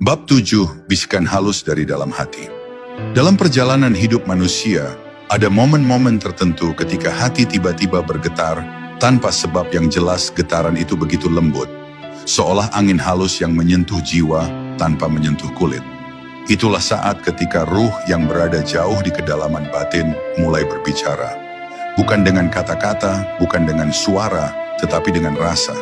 Bab 7, bisikan halus dari dalam hati. Dalam perjalanan hidup manusia, ada momen-momen tertentu ketika hati tiba-tiba bergetar, tanpa sebab yang jelas. Getaran itu begitu lembut, seolah angin halus yang menyentuh jiwa tanpa menyentuh kulit. Itulah saat ketika ruh yang berada jauh di kedalaman batin mulai berbicara. Bukan dengan kata-kata, bukan dengan suara, tetapi dengan rasa.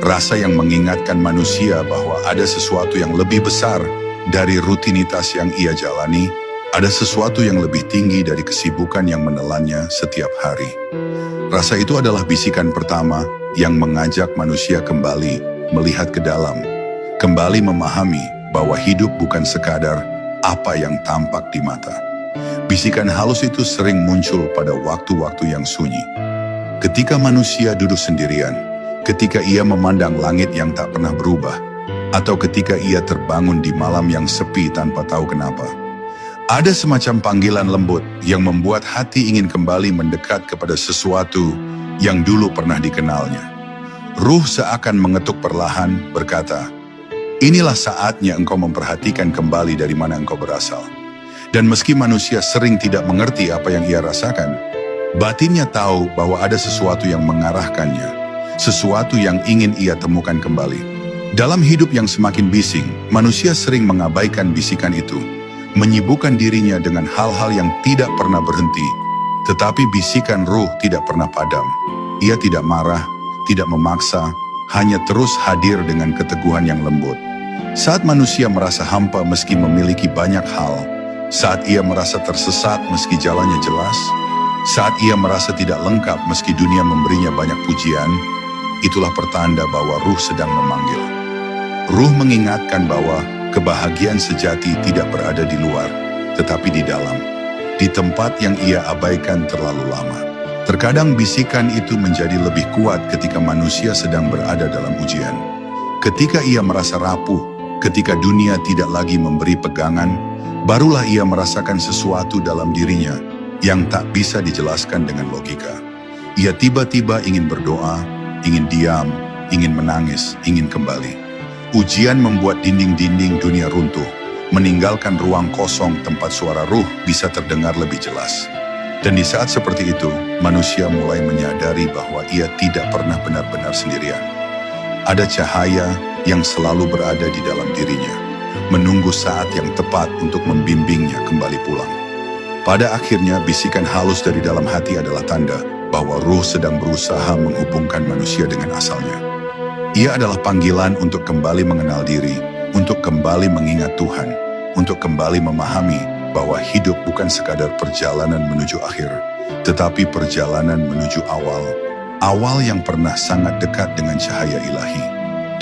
Rasa yang mengingatkan manusia bahwa ada sesuatu yang lebih besar dari rutinitas yang ia jalani, ada sesuatu yang lebih tinggi dari kesibukan yang menelannya setiap hari. Rasa itu adalah bisikan pertama yang mengajak manusia kembali melihat ke dalam, kembali memahami bahwa hidup bukan sekadar apa yang tampak di mata. Bisikan halus itu sering muncul pada waktu-waktu yang sunyi. Ketika manusia duduk sendirian, ketika ia memandang langit yang tak pernah berubah, atau ketika ia terbangun di malam yang sepi tanpa tahu kenapa. Ada semacam panggilan lembut yang membuat hati ingin kembali mendekat kepada sesuatu yang dulu pernah dikenalnya. Ruh seakan mengetuk perlahan, berkata, "Inilah saatnya engkau memperhatikan kembali dari mana engkau berasal." Dan meski manusia sering tidak mengerti apa yang ia rasakan, batinnya tahu bahwa ada sesuatu yang mengarahkannya, sesuatu yang ingin ia temukan kembali. Dalam hidup yang semakin bising, manusia sering mengabaikan bisikan itu, menyibukkan dirinya dengan hal-hal yang tidak pernah berhenti. Tetapi bisikan ruh tidak pernah padam. Ia tidak marah, tidak memaksa, hanya terus hadir dengan keteguhan yang lembut. Saat manusia merasa hampa meski memiliki banyak hal, saat ia merasa tersesat meski jalannya jelas, saat ia merasa tidak lengkap meski dunia memberinya banyak pujian, itulah pertanda bahwa ruh sedang memanggil. Ruh mengingatkan bahwa kebahagiaan sejati tidak berada di luar, tetapi di dalam, di tempat yang ia abaikan terlalu lama. Terkadang bisikan itu menjadi lebih kuat ketika manusia sedang berada dalam ujian. Ketika ia merasa rapuh, ketika dunia tidak lagi memberi pegangan, barulah ia merasakan sesuatu dalam dirinya yang tak bisa dijelaskan dengan logika. Ia tiba-tiba ingin berdoa, ingin diam, ingin menangis, ingin kembali. Ujian membuat dinding-dinding dunia runtuh, meninggalkan ruang kosong tempat suara ruh bisa terdengar lebih jelas. Dan di saat seperti itu, manusia mulai menyadari bahwa ia tidak pernah benar-benar sendirian. Ada cahaya yang selalu berada di dalam dirinya, menunggu saat yang tepat untuk membimbingnya kembali pulang. Pada akhirnya, bisikan halus dari dalam hati adalah tanda bahwa ruh sedang berusaha menghubungkan manusia dengan asalnya. Ia adalah panggilan untuk kembali mengenal diri, untuk kembali mengingat Tuhan, untuk kembali memahami bahwa hidup bukan sekadar perjalanan menuju akhir, tetapi perjalanan menuju awal yang pernah sangat dekat dengan cahaya ilahi.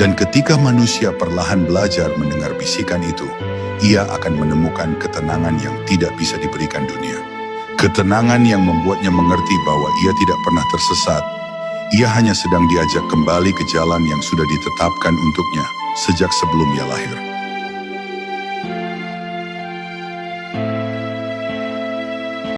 Dan ketika manusia perlahan belajar mendengar bisikan itu, ia akan menemukan ketenangan yang tidak bisa diberikan dunia. Ketenangan yang membuatnya mengerti bahwa ia tidak pernah tersesat. Ia hanya sedang diajak kembali ke jalan yang sudah ditetapkan untuknya sejak sebelum ia lahir.